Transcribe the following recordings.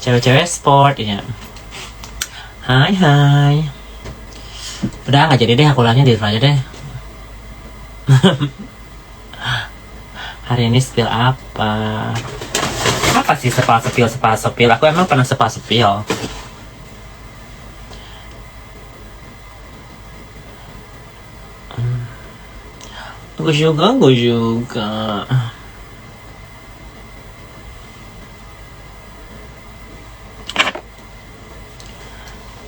cewek-cewek sport ya. Hai. Udah nggak jadi deh, aku ulangnya di aja deh. Hari ini spill apa? Apa sih sepil? Aku emang pernah sepil. Gue juga.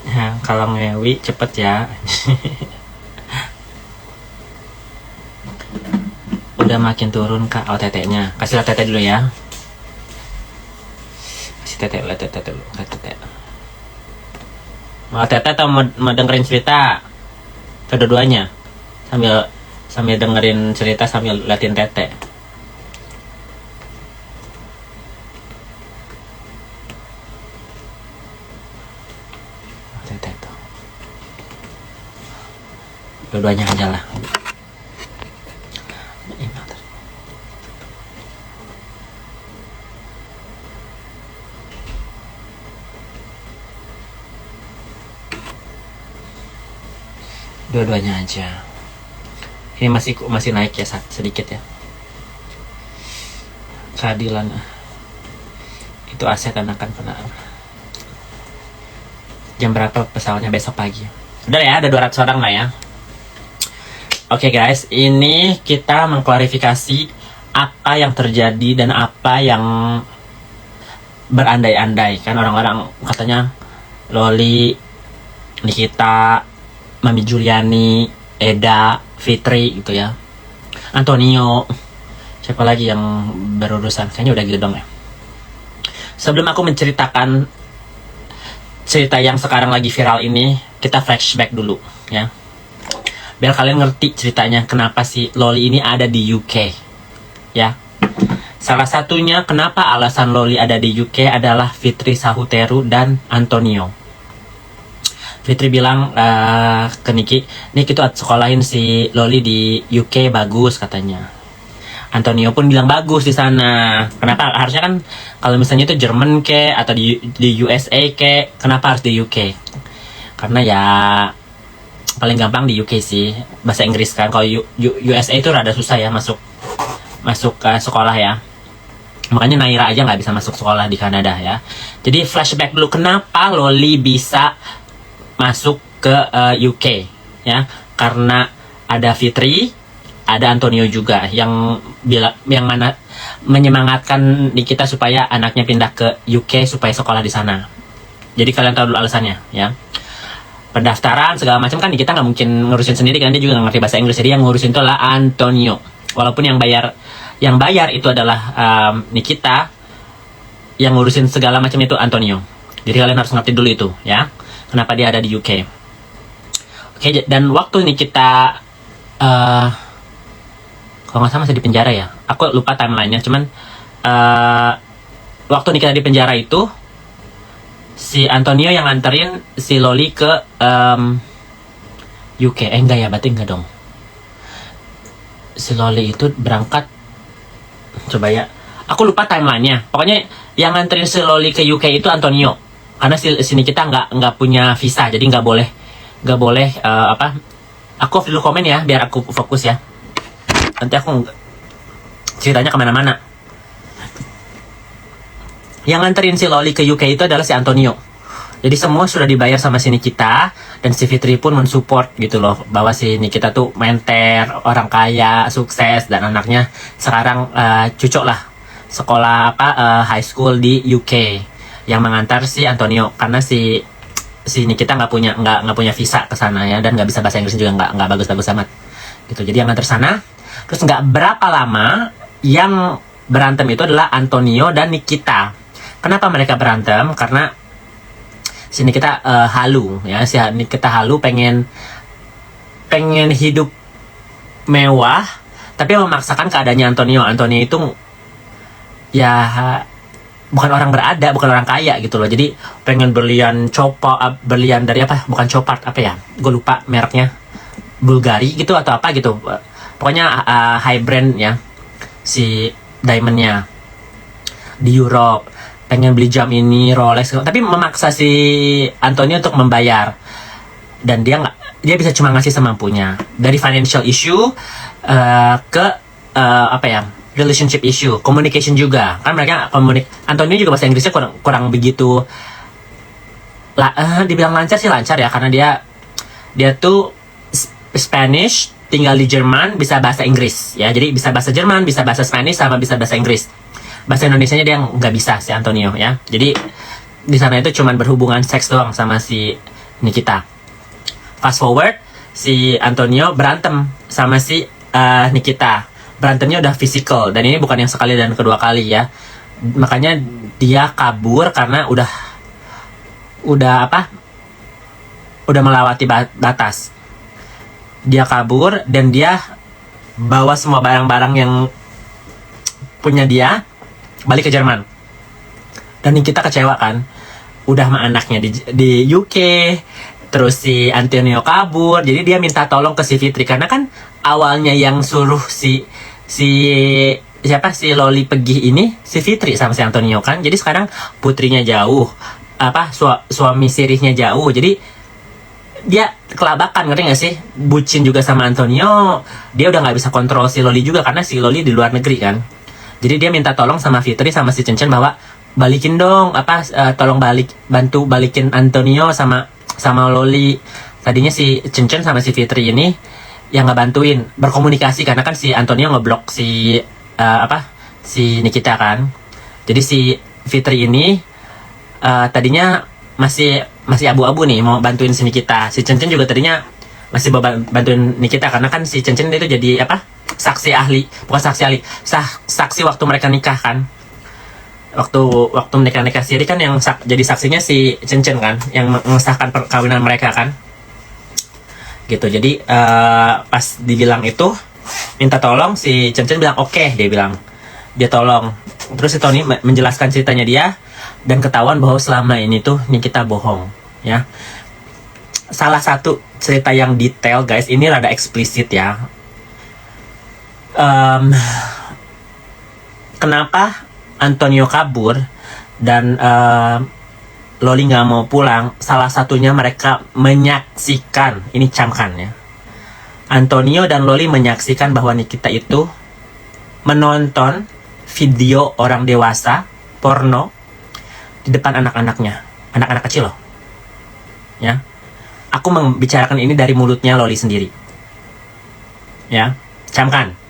Ya, kalau ngewi cepet ya. Udah makin turun kak OTT-nya. Kasih OTT dulu ya. Kasih OTT dulu. Mau OTT atau mau dengerin cerita? Kedua-duanya. Sambil dengerin cerita sambil liatin tete. Tete tuh. Dua-duanya aja lah. Dua-duanya aja. Ini masih naik ya sedikit ya. Keadilan itu aset dan akan pernah. Jam berapa pesawatnya besok pagi? Udah ya, ada 200 orang lah ya. Oke guys, ini kita mengklarifikasi apa yang terjadi dan apa yang berandai-andai. Kan orang-orang katanya Loli, Nikita, Mami Juliani, Eda, Fitri gitu ya, Antonio, siapa lagi yang berurusan? Kayaknya udah gitu dong ya. Sebelum aku menceritakan cerita yang sekarang lagi viral ini, kita flashback dulu ya, biar kalian ngerti ceritanya kenapa si Loli ini ada di UK ya. Salah satunya kenapa alasan Loli ada di UK adalah Fitri Sahuteru dan Antonio. Fitri bilang ke Niki tuh sekolahin si Loli di UK bagus katanya. Antonio pun bilang bagus di sana. Kenapa? Harusnya kan kalau misalnya itu Jerman ke atau di USA ke, kenapa harus di UK? Karena ya paling gampang di UK sih, bahasa Inggris kan. Kalau USA itu rada susah ya masuk ke sekolah ya. Makanya Naira aja nggak bisa masuk sekolah di Kanada ya. Jadi flashback dulu kenapa Loli bisa masuk ke UK ya, karena ada Fitri, ada Antonio juga yang mana menyemangatkan Nikita supaya anaknya pindah ke UK supaya sekolah di sana. Jadi kalian tahu dulu alasannya ya. Pendaftaran segala macam kan Nikita nggak mungkin ngurusin sendiri kan, dia juga nggak ngerti bahasa Inggris, jadi yang ngurusin itu adalah Antonio. Walaupun yang bayar itu adalah Nikita, yang ngurusin segala macam itu Antonio. Jadi kalian harus ngerti dulu itu ya, kenapa dia ada di UK. Oke, dan waktu ini kita kalau nggak salah masih di penjara ya. Aku lupa timelinenya, cuman waktu ini kita di penjara itu si Antonio yang nganterin si Loli ke UK. Enggak ya, berarti enggak dong. Si Loli itu berangkat, coba ya, aku lupa timelinenya. Pokoknya yang nganterin si Loli ke UK itu Antonio. Karena sini kita nggak punya visa, jadi nggak boleh aku dulu komen ya biar aku fokus ya, nanti aku ceritanya kemana-mana. Yang nganterin si Loli ke UK itu adalah si Antonio. Jadi semua sudah dibayar sama si Nikita, dan si Fitri pun mensupport gitu loh, bahwa si Nikita tuh menter, orang kaya, sukses, dan anaknya sekarang cucok lah sekolah high school di UK. Yang mengantar si Antonio, karena si Nikita nggak punya visa ke sana ya, dan nggak bisa bahasa Inggris juga, nggak bagus-bagus amat gitu. Jadi yang ngantar sana. Terus nggak berapa lama yang berantem itu adalah Antonio dan Nikita. Kenapa mereka berantem? Karena si Nikita halu ya, si Nikita halu pengen hidup mewah, tapi memaksakan keadaannya Antonio. Antonio itu ya bukan orang berada, bukan orang kaya gitu loh. Jadi pengen berlian dari bukan Chopard, gue lupa mereknya, Bulgari gitu atau apa gitu. Pokoknya high brand ya si diamondnya di Europe. pengen beli jam ini Rolex, tapi memaksa si Antonio untuk membayar, dan dia bisa cuma ngasih semampunya, dari financial issue ke apa ya, relationship issue, communication juga kan. Mereka Antonio juga bahasa Inggrisnya kurang begitu dibilang lancar sih, lancar ya, karena dia tuh Spanish, tinggal di Jerman, bisa bahasa Inggris ya, jadi bisa bahasa Jerman, bisa bahasa Spanish, sama bisa bahasa Inggris. Bahasa Indonesianya dia nggak bisa, si Antonio ya. Jadi di sana itu cuman berhubungan seks doang sama si Nikita. Fast forward, si Antonio berantem sama si Nikita. Berantemnya udah physical, dan ini bukan yang sekali dan kedua kali ya. Makanya dia kabur karena udah melewati batas. Dia kabur dan dia bawa semua barang-barang yang punya dia balik ke Jerman. Dan kita kecewa kan, udah sama anaknya di UK, terus si Antonio kabur. Jadi dia minta tolong ke si Fitri, karena kan awalnya yang suruh si Loli pergi ini si Fitri sama si Antonio kan. Jadi sekarang putrinya jauh, suami sirihnya jauh, jadi dia kelabakan, ngerti gak sih? Bucin juga sama Antonio, dia udah nggak bisa kontrol si Loli juga, karena si Loli di luar negeri kan. Jadi dia minta tolong sama Fitri sama si Cencen bahwa balikin dong, tolong bantu balikin Antonio sama Loli. Tadinya si Cencen sama si Fitri ini yang ngebantuin berkomunikasi, karena kan si Antonio ngeblok si Nikita kan. Jadi si Fitri ini tadinya masih abu-abu nih mau bantuin si Nikita. Si Cencen juga tadinya masih bantuin Nikita, karena kan si Cencen itu jadi saksi waktu mereka nikah kan. Waktu mereka nikah siri kan, yang jadi saksinya si Cencen kan, yang mengesahkan perkawinan mereka kan. Gitu. Jadi pas dibilang itu minta tolong, si Cencen bilang oke, dia tolong. Terus si Tony menjelaskan ceritanya dia, dan ketahuan bahwa selama ini tuh Nikita bohong ya. Salah satu cerita yang detail guys, ini rada eksplisit ya. Kenapa Antonio kabur dan Loli nggak mau pulang? Salah satunya mereka menyaksikan, ini camkan ya, Antonio dan Loli menyaksikan bahwa Nikita itu menonton video orang dewasa porno di depan anak-anaknya, anak-anak kecil loh ya. Aku membicarakan ini dari mulutnya Loli sendiri ya, camkan.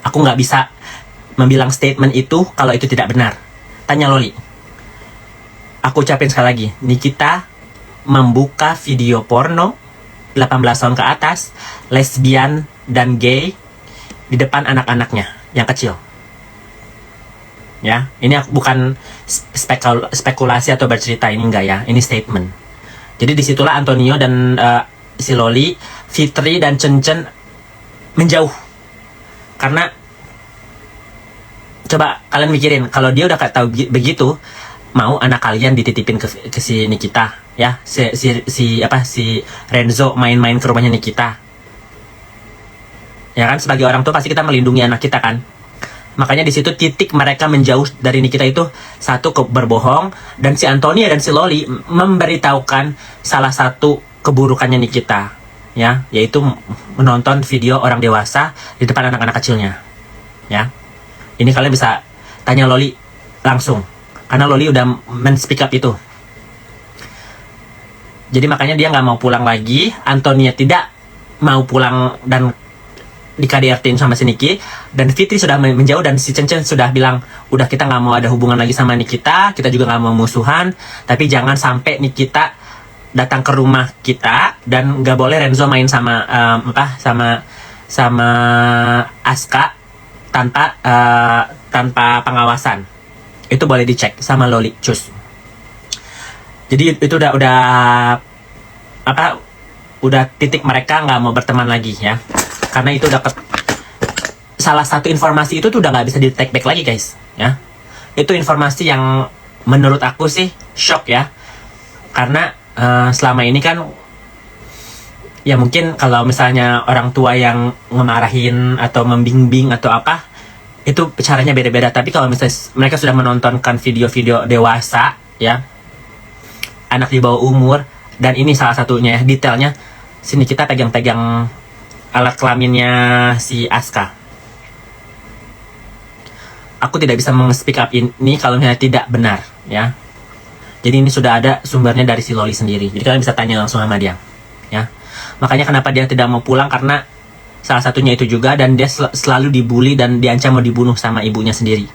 Aku nggak bisa membilang statement itu kalau itu tidak benar. Tanya Loli. Aku ucapin sekali lagi, Nikita membuka video porno 18 tahun ke atas, lesbian dan gay di depan anak-anaknya yang kecil. Ya, ini bukan spekulasi atau bercerita, ini enggak ya, ini statement. Jadi disitulah Antonio dan si Loli, Fitri dan Cencen menjauh. Karena coba kalian mikirin, kalau dia udah tahu begitu, mau anak kalian dititipin ke si Nikita ya, si Renzo main-main ke rumahnya Nikita ya kan. Sebagai orang tua pasti kita melindungi anak kita kan. Makanya di situ titik mereka menjauh dari Nikita itu, satu berbohong, dan si Antonia dan si Loli memberitahukan salah satu keburukannya Nikita ya, yaitu menonton video orang dewasa di depan anak-anak kecilnya ya. Ini kalian bisa tanya Loli langsung, karena Loli udah men-speak up itu. Jadi makanya dia nggak mau pulang lagi. Antonia tidak mau pulang dan di KDRT sama si Niki, dan Fitri sudah menjauh, dan si Cencen sudah bilang udah, kita nggak mau ada hubungan lagi sama Nikita, kita juga nggak mau musuhan, tapi jangan sampai Nikita datang ke rumah kita, dan nggak boleh Renzo main sama sama Aska tanpa pengawasan. Itu boleh dicek sama Loli, cus. Jadi itu udah titik mereka nggak mau berteman lagi ya, karena itu udah salah satu informasi itu tuh udah nggak bisa di take back lagi guys ya. Itu informasi yang menurut aku sih shock ya, karena selama ini kan ya, mungkin kalau misalnya orang tua yang ngemarahin atau membimbing atau apa, Itu caranya beda-beda. Tapi kalau misalnya mereka sudah menontonkan video-video dewasa ya, anak di bawah umur, dan ini salah satunya ya, detailnya sini kita pegang-pegang alat kelaminnya si Aska. Aku tidak bisa speak up ini kalau misalnya tidak benar ya. Jadi ini sudah ada sumbernya dari si Loli sendiri. Jadi kalian bisa tanya langsung sama dia ya. Makanya kenapa dia tidak mau pulang, karena salah satunya itu juga, dan dia selalu dibully dan diancam mau dibunuh sama ibunya sendiri.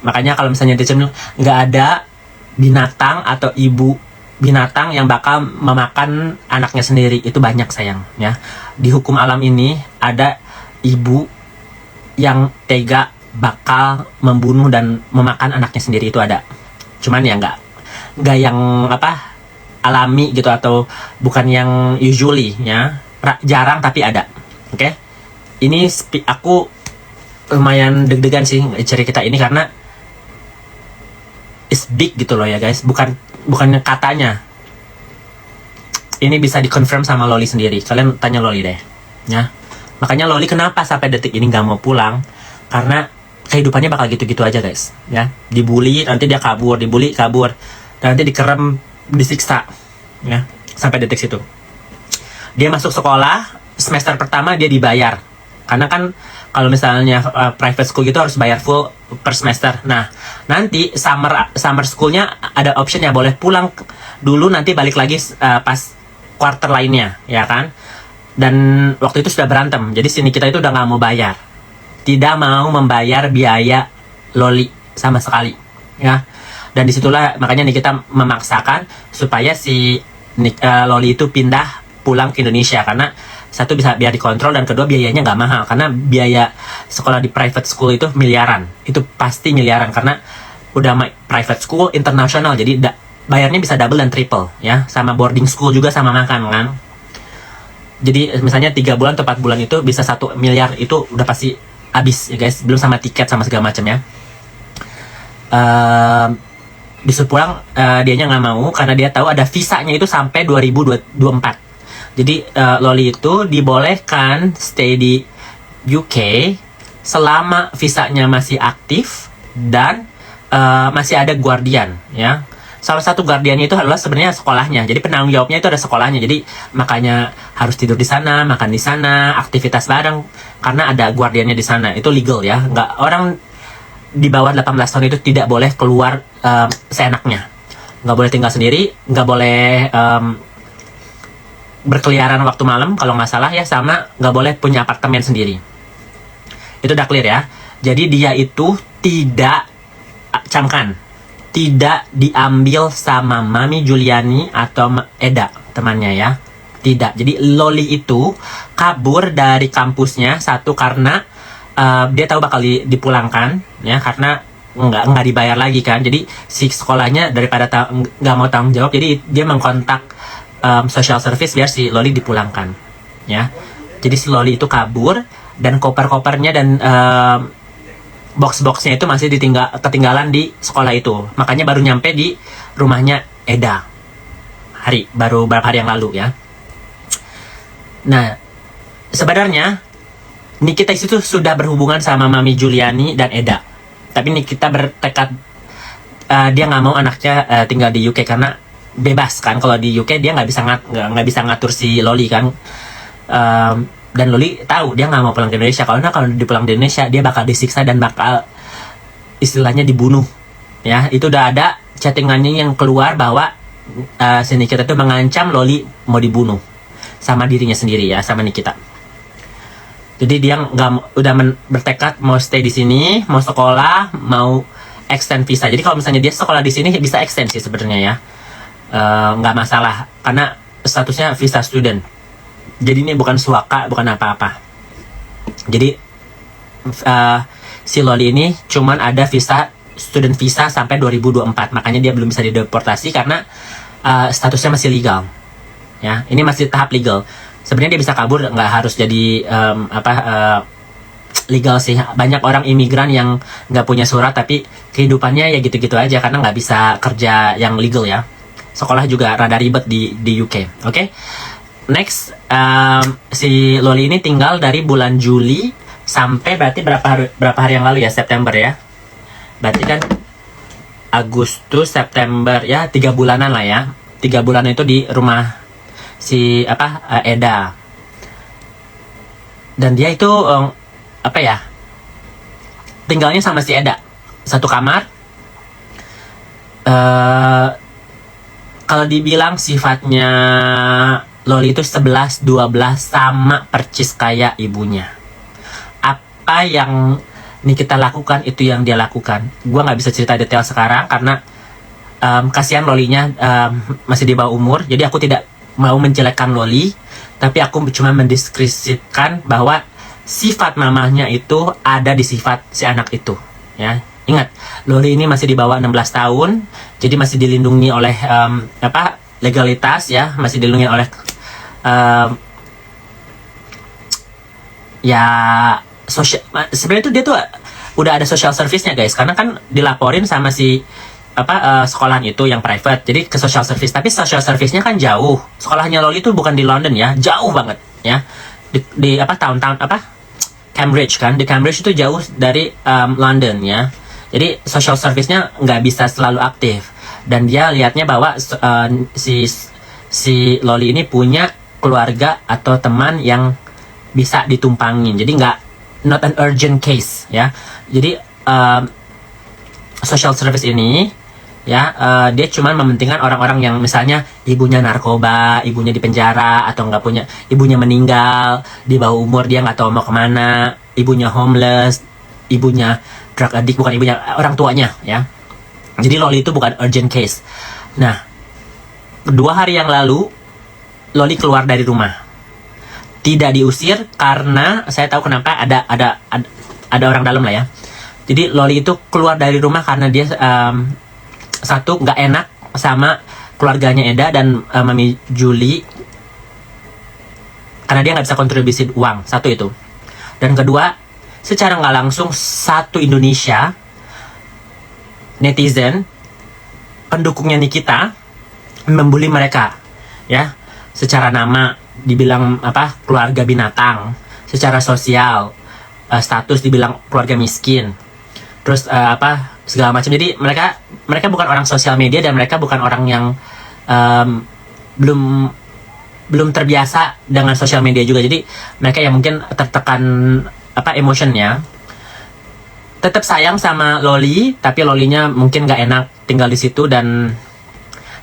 Makanya kalau misalnya dia bilang nggak ada binatang atau ibu binatang yang bakal memakan anaknya sendiri, itu banyak sayang ya. Di hukum alam ini ada ibu yang tega bakal membunuh dan memakan anaknya sendiri, itu ada. Cuman ya nggak yang apa alami gitu, atau bukan yang usually ya, jarang tapi ada. Oke, ini aku lumayan deg-degan sih cerita ini karena it's big gitu loh ya guys, bukannya katanya. Ini bisa dikonfirm sama Loli sendiri. Kalian tanya Loli deh ya. Makanya Loli kenapa sampai detik ini nggak mau pulang, karena kehidupannya bakal gitu-gitu aja guys ya. Dibully, nanti dia kabur, dibully, kabur, dan nanti dikerem, disiksa ya, sampai detik situ. Dia masuk sekolah, semester pertama dia dibayar, karena kan kalau misalnya private school gitu harus bayar full per semester. Nah, nanti summer schoolnya ada option ya, boleh pulang dulu, nanti balik lagi pas quarter lainnya ya kan. Dan waktu itu sudah berantem, jadi sini kita itu udah nggak mau bayar, tidak mau membayar biaya Loli sama sekali ya. Dan disitulah makanya nih kita memaksakan supaya si Loli itu pindah pulang ke Indonesia, karena satu bisa biar dikontrol, dan kedua biayanya nggak mahal, karena biaya sekolah di private school itu miliaran, itu pasti miliaran, karena udah private school internasional, jadi bayarnya bisa double dan triple ya, sama boarding school juga sama makan kan. Jadi misalnya 3 bulan atau 4 bulan itu bisa 1 miliar, itu udah pasti habis ya guys, belum sama tiket sama segala macam ya. Disuruh pulang, dianya nggak mau karena dia tahu ada visanya itu sampai 2024. Jadi Loli itu dibolehkan stay di UK selama visanya masih aktif dan masih ada guardian ya. Salah satu guardiannya itu adalah sebenarnya sekolahnya. Jadi penanggung jawabnya itu ada sekolahnya. Jadi makanya harus tidur di sana, makan di sana, aktivitas bareng, karena ada guardiannya di sana. Itu legal ya. Nggak, orang di bawah 18 tahun itu tidak boleh keluar seenaknya. Nggak boleh tinggal sendiri, nggak boleh berkeliaran waktu malam kalau nggak salah ya, sama nggak boleh punya apartemen sendiri. Itu udah clear ya. Jadi dia itu tidak, camkan, tidak diambil sama Mami Juliani atau Eda temannya ya, tidak. Jadi Loli itu kabur dari kampusnya, satu karena dia tahu bakal dipulangkan ya, karena nggak dibayar lagi kan. Jadi si sekolahnya daripada nggak mau tanggung jawab, jadi dia mengkontak social service biar si Loli dipulangkan ya. Jadi si Loli itu kabur, dan koper-kopernya dan box-boxnya itu masih ketinggalan di sekolah itu. Makanya baru nyampe di rumahnya Eda baru beberapa hari yang lalu ya. Nah, sebenarnya Nikita itu sudah berhubungan sama Mami Juliani dan Eda, tapi Nikita bertekad dia nggak mau anaknya tinggal di UK, karena bebas kan. Kalau di UK dia nggak bisa ngatur si Loli kan. Dan Loli tahu dia nggak mau pulang ke Indonesia, kalau dia pulang di Indonesia dia bakal disiksa dan bakal istilahnya dibunuh ya. Itu udah ada chattingannya yang keluar bahwa si Nikita itu mengancam Loli mau dibunuh sama dirinya sendiri ya, sama Nikita. Jadi dia udah bertekad mau stay di sini, mau sekolah, mau extend visa. Jadi kalau misalnya dia sekolah di sini bisa extend sih sebenarnya ya, nggak masalah karena statusnya visa student. Jadi ini bukan suaka, bukan apa-apa. Jadi si Loli ini cuman ada visa student visa sampai 2024, makanya dia belum bisa dideportasi karena statusnya masih legal. Ya, ini masih tahap legal. Sebenarnya dia bisa kabur, nggak harus jadi legal sih. Banyak orang imigran yang nggak punya surat tapi kehidupannya ya gitu-gitu aja karena nggak bisa kerja yang legal ya. Sekolah juga rada ribet di UK. Oke? Next, si Loli ini tinggal dari bulan Juli sampai berarti berapa hari yang lalu ya, September ya. Berarti kan Agustus, September ya, 3 bulanan lah ya. 3 bulan itu di rumah si Eda. Dan dia itu tinggalnya sama si Eda satu kamar. Kalau dibilang sifatnya Loli itu 11-12 sama percis kayak ibunya. Apa yang Nikita lakukan itu yang dia lakukan. Gua nggak bisa cerita detail sekarang karena kasihan Lolinya masih di bawah umur. Jadi aku tidak mau menjelekkan Loli, tapi aku cuma mendeskripsikan bahwa sifat mamahnya itu ada di sifat si anak itu, ya. Ingat, Loli ini masih di bawah 16 tahun, jadi masih dilindungi oleh legalitas ya, masih dilindungi oleh sebenarnya itu dia tuh udah ada social service-nya guys, karena kan dilaporin sama si sekolahan itu yang private, jadi ke social service. Tapi social service-nya kan jauh. Sekolahnya Loli itu bukan di London ya, jauh banget ya. Di tahun-tahun Cambridge kan, di Cambridge itu jauh dari London ya. Jadi social service-nya nggak bisa selalu aktif. Dan dia lihatnya bahwa si Loli ini punya keluarga atau teman yang bisa ditumpangin. Jadi not an urgent case ya. Jadi social service ini ya, dia cuma mementingkan orang-orang yang misalnya ibunya narkoba, ibunya di penjara, atau nggak punya, ibunya meninggal di bawah umur, dia nggak tahu mau kemana, ibunya homeless, ibunya drug addict, bukan ibunya, orang tuanya ya. Jadi Loli itu bukan urgent case. Nah, 2 hari yang lalu Loli keluar dari rumah, tidak diusir karena saya tahu kenapa, ada orang dalam lah ya. Jadi Loli itu keluar dari rumah karena dia satu, nggak enak sama keluarganya Eda dan Mami Julie karena dia nggak bisa kontribusi uang, satu itu. Dan kedua, secara nggak langsung satu Indonesia netizen pendukungnya Nikita membuli mereka ya, secara nama dibilang keluarga binatang, secara sosial status dibilang keluarga miskin, terus segala macam. Jadi mereka bukan orang sosial media dan mereka bukan orang yang belum terbiasa dengan sosial media juga. Jadi mereka yang mungkin tertekan emotionnya, tetap sayang sama Loli, tapi Lolinya mungkin nggak enak tinggal di situ dan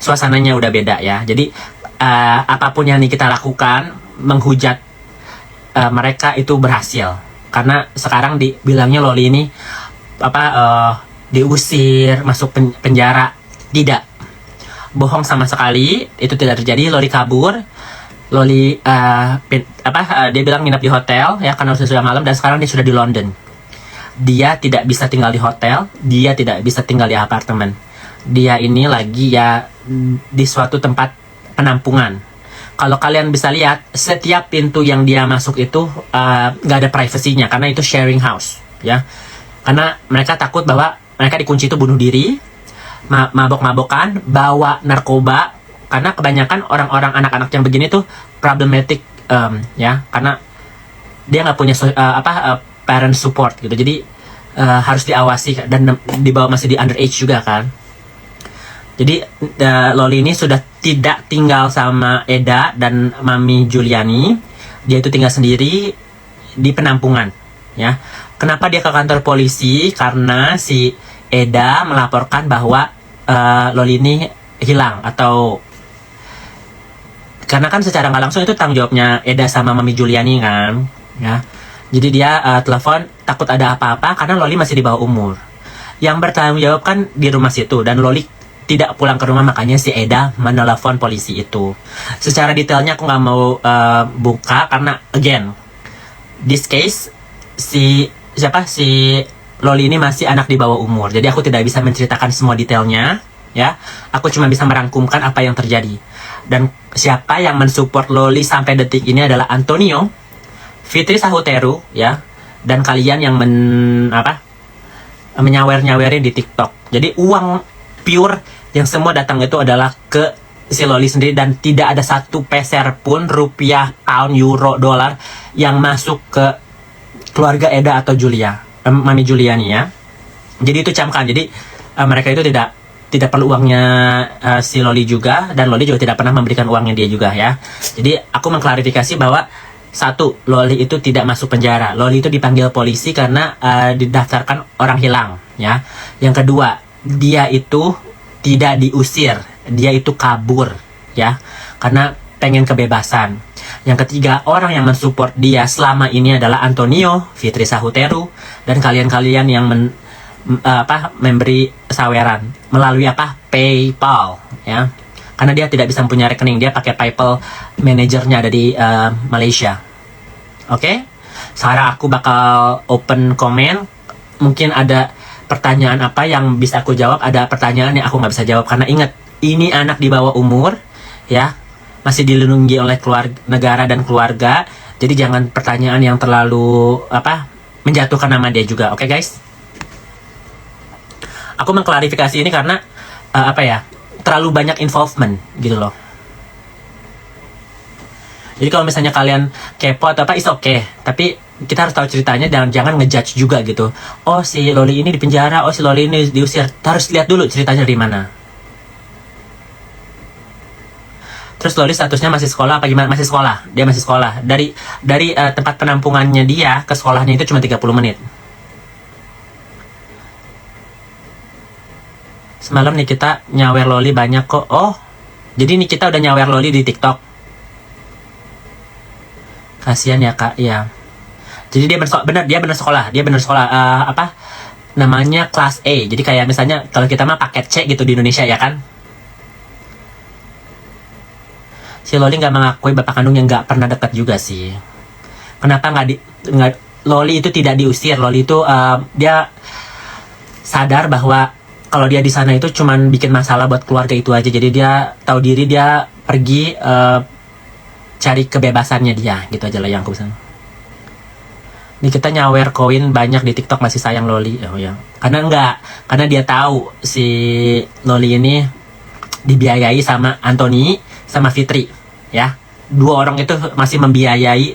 suasananya udah beda ya. Jadi apapun yang kita lakukan menghujat mereka itu berhasil, karena sekarang dibilangnya Loli ini diusir, masuk penjara. Tidak, bohong sama sekali, itu tidak terjadi. Loli kabur, Loli dia bilang nginap di hotel ya karena sudah malam, dan sekarang dia sudah di London. Dia tidak bisa tinggal di hotel, dia tidak bisa tinggal di apartemen. Dia ini lagi ya di suatu tempat penampungan. Kalau kalian bisa lihat, setiap pintu yang dia masuk itu nggak ada privasinya karena itu sharing house ya. Karena mereka takut bahwa mereka dikunci itu bunuh diri, mabok-mabokan, bawa narkoba. Karena kebanyakan orang-orang anak-anak yang begini tuh problematic ya, karena dia nggak punya parent support gitu. Jadi harus diawasi dan dibawa masih di underage juga kan. Jadi Loli ini sudah tidak tinggal sama Eda dan Mami Juliani. Dia itu tinggal sendiri di penampungan ya. Kenapa dia ke kantor polisi? Karena si Eda melaporkan bahwa Loli ini hilang, atau karena kan secara nggak langsung itu tanggung jawabnya Eda sama Mami Juliani kan ya. Jadi dia telepon takut ada apa-apa karena Loli masih di bawah umur. Yang bertanggung jawab kan di rumah situ, dan Loli tidak pulang ke rumah, makanya si Eda menelepon polisi itu. Secara detailnya aku nggak mau buka karena again this case si Loli ini masih anak di bawah umur, jadi aku tidak bisa menceritakan semua detailnya ya. Aku cuma bisa merangkumkan apa yang terjadi. Dan siapa yang mensupport Loli sampai detik ini adalah Antonio, Fitri Sahuteru ya, dan kalian yang menyawer-nyawerin di TikTok. Jadi uang pure yang semua datang itu adalah ke si Loli sendiri, dan tidak ada satu peser pun, rupiah, pound, euro, dolar yang masuk ke keluarga Eda atau Julia, Mami Juliani ya. Jadi itu camkan. Jadi mereka itu tidak perlu uangnya si Loli juga, dan Loli juga tidak pernah memberikan uangnya dia juga ya. Jadi aku mengklarifikasi bahwa satu, Loli itu tidak masuk penjara. Loli itu dipanggil polisi karena didaftarkan orang hilang ya. Yang kedua, dia itu tidak diusir, dia itu kabur ya, karena pengen kebebasan. Yang ketiga, orang yang mensupport dia selama ini adalah Antonio, Fitri Sahuteru, dan kalian-kalian yang memberi saweran melalui PayPal ya, karena dia tidak bisa punya rekening, dia pakai PayPal, manajernya ada di Malaysia. Oke? Sekarang aku bakal open comment, mungkin ada pertanyaan apa yang bisa aku jawab, ada pertanyaan yang aku nggak bisa jawab, karena ingat, ini anak di bawah umur ya, masih dilindungi oleh negara dan keluarga, jadi jangan pertanyaan yang terlalu menjatuhkan nama dia juga. Oke guys? Aku mengklarifikasi ini karena terlalu banyak involvement gitu loh. Jadi kalau misalnya kalian kepo atau is okay, tapi kita harus tahu ceritanya, dan jangan ngejudge juga gitu. Oh, si Loli ini di penjara, oh si Loli ini diusir. Harus lihat dulu ceritanya dari mana. Terus Loli statusnya masih sekolah apa gimana? Masih sekolah. Dia masih sekolah. Dari tempat penampungannya dia ke sekolahnya itu cuma 30 menit. Semalam nih kita nyawer Loli banyak kok. Oh, jadi nih kita udah nyawer Loli di TikTok. Kasian ya kak, ya. Jadi dia bener sekolah. Dia bener sekolah namanya kelas A. Jadi kayak misalnya kalau kita mah paket C gitu di Indonesia ya kan. Si Loli nggak mengakui bapak kandungnya, nggak pernah dekat juga sih. Kenapa Loli itu tidak diusir? Loli itu dia sadar bahwa kalau dia di sana itu cuman bikin masalah buat keluarga itu aja. Jadi dia tahu diri, dia pergi cari kebebasannya dia, gitu aja lah yang aku bisa. Ini kita nyawer koin banyak di TikTok, masih sayang Loli. Oh ya, karena dia tahu si Loli ini dibiayai sama Anthony sama Fitri ya. Dua orang itu masih membiayai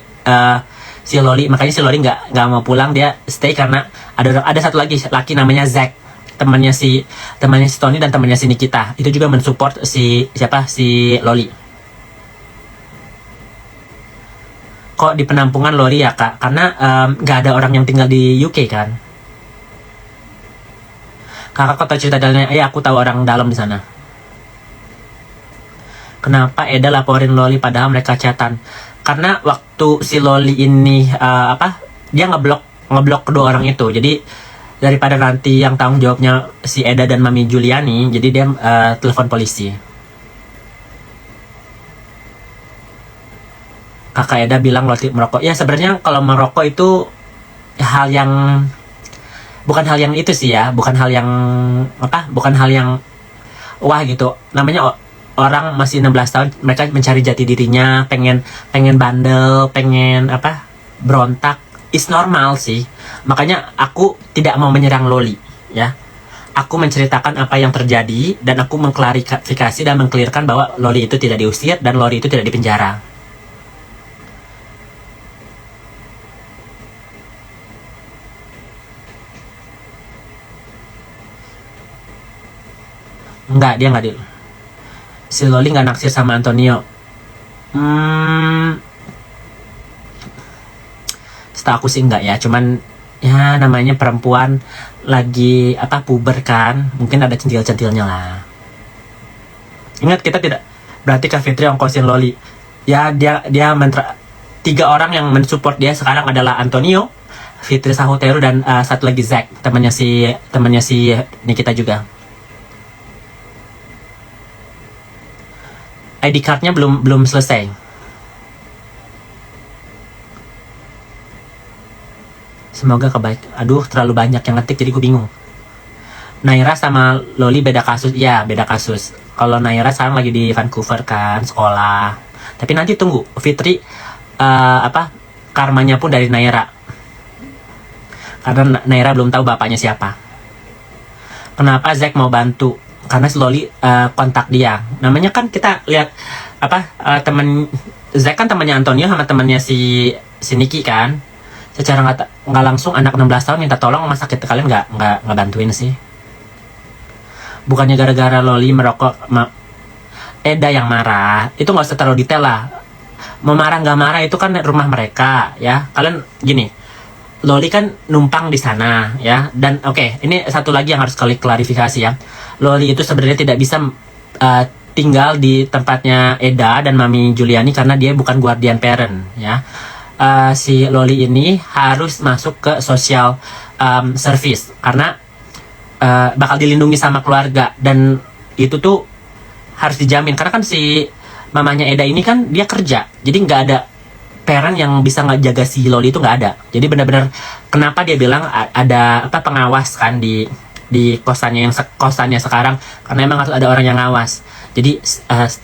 si Loli, makanya si Loli nggak mau pulang, dia stay karena ada satu laki namanya Zack, temannya si Tony dan temannya si Nikita, itu juga mensupport si Loli. Kok di penampungan Loli ya kak? Karena nggak ada orang yang tinggal di UK kan. Kakak kok tahu cerita dalamnya? Aku tahu orang dalam di sana. Kenapa Eda laporin Loli padahal mereka chatan? Karena waktu si Loli ini dia ngeblok kedua orang itu. Jadi daripada nanti yang tanggung jawabnya si Eda dan Mami Juliani, jadi dia telepon polisi. Kakak Eda bilang Loli merokok. Ya sebenarnya kalau merokok itu bukan hal yang itu sih ya, bukan hal yang wah gitu. Namanya orang masih 16 tahun, mereka mencari jati dirinya, pengen bandel, pengen berontak, is normal sih. Makanya aku tidak mau menyerang Loli ya. Aku menceritakan apa yang terjadi, dan aku mengklarifikasi dan mengklirkan bahwa Loli itu tidak diusir dan Loli itu tidak dipenjara. Enggak, dia enggak si Loli nggak naksir sama Antonio. Setahu aku sih enggak ya, cuman ya namanya perempuan lagi puber kan, mungkin ada centil-centilnya lah. Ingat, kita tidak berarti Kak Fitri ongkosin Loli ya. Dia 3 orang yang mensupport dia sekarang adalah Antonio, Fitri Sahuteru, dan satu lagi Zack, temannya si Nikita juga. ID card-nya belum selesai. Semoga kebaik. Aduh, terlalu banyak yang ngetik jadi gue bingung. Naira sama Loli beda kasus. Ya, beda kasus. Kalau Naira sekarang lagi di Vancouver kan, sekolah. Tapi nanti tunggu, Fitri karmanya pun dari Naira. Karena Naira belum tahu bapaknya siapa. Kenapa Zack mau bantu? Karena si Loli kontak dia. Namanya kan kita lihat teman Zack kan temannya Antonio sama temannya si Niki kan. secara nggak langsung anak 16 tahun minta tolong masa kita kalian nggak bantuin sih. Bukannya gara-gara Loli merokok Eda yang marah, itu nggak usah terlalu detail lah. Mau marah nggak marah itu kan rumah mereka ya. Kalian gini, Loli kan numpang di sana ya. Dan oke, ini satu lagi yang harus kali klarifikasi ya. Loli itu sebenarnya tidak bisa tinggal di tempatnya Eda dan Mami Juliani karena dia bukan guardian parent ya. Si Loli ini harus masuk ke social service karena bakal dilindungi sama keluarga, dan itu tuh harus dijamin karena kan si mamanya Eda ini kan dia kerja, jadi nggak ada parent yang bisa ngejaga si Loli, itu nggak ada. Jadi benar-benar kenapa dia bilang ada pengawas kan di kosannya sekarang, karena emang harus ada orang yang ngawas. Jadi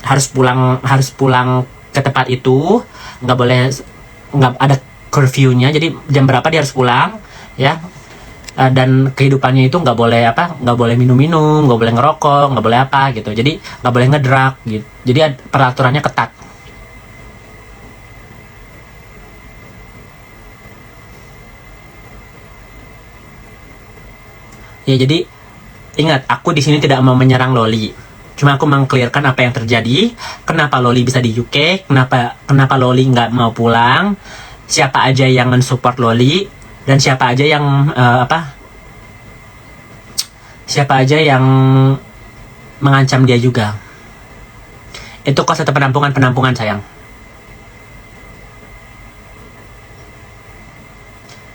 harus pulang ke tempat itu, nggak ada curfew-nya, jadi jam berapa dia harus pulang ya. Dan kehidupannya itu nggak boleh minum-minum, nggak boleh ngerokok, nggak boleh apa gitu. Jadi nggak boleh ngedrug gitu. Jadi peraturannya ketat. Ya jadi ingat, aku di sini tidak mau menyerang Loli. Cuma aku mengklirkan apa yang terjadi. Kenapa Loli bisa di UK? Kenapa Loli nggak mau pulang? Siapa aja yang mensupport Loli? Dan siapa aja yang siapa aja yang mengancam dia juga. Itu kok satu penampungan sayang.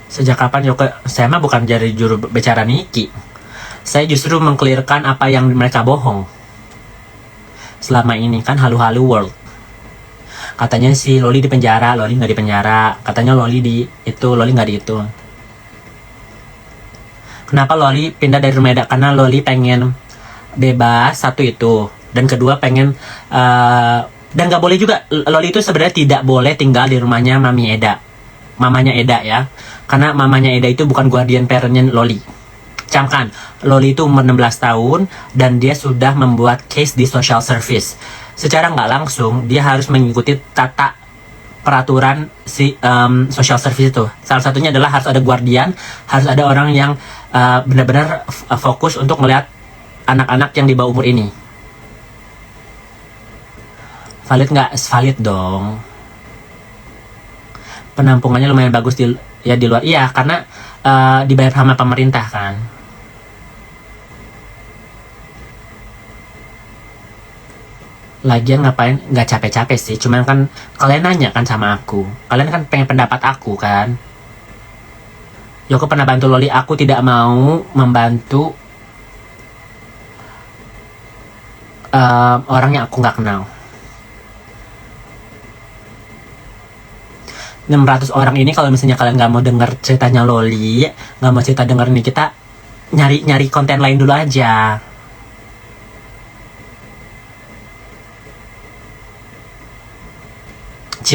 Sejak kapan saya mah bukan jadi juru bicara Niki. Saya justru mengklirkan apa yang mereka bohong selama ini kan. Halu-halu world. Katanya si Loli di penjara, Loli nggak di penjara. Katanya Loli Loli nggak di itu. Kenapa Loli pindah dari rumah Eda? Karena Loli pengen bebas, satu itu. Dan kedua pengen, dan nggak boleh juga, Loli itu sebenarnya tidak boleh tinggal di rumahnya Mami Eda. Mamanya Eda ya. Karena mamanya Eda itu bukan guardian parentnya Loli. Camkan, Loli itu umur 16 tahun dan dia sudah membuat case di social service. Secara nggak langsung, dia harus mengikuti tata peraturan si social service itu. Salah satunya adalah harus ada guardian, harus ada orang yang benar-benar fokus untuk melihat anak-anak yang di bawah umur ini. Valid nggak? Valid dong. Penampungannya lumayan bagus di luar. Iya, karena dibayar sama pemerintah kan. Lagian ngapain, nggak capek-capek sih, cuman kan kalian nanya kan sama aku, kalian kan pengen pendapat aku kan. Yoko pernah bantu Loli, aku tidak mau membantu orang yang aku nggak kenal. 600 orang ini kalau misalnya kalian nggak mau denger ceritanya Loli, nggak mau cerita denger nih, kita nyari konten lain dulu aja.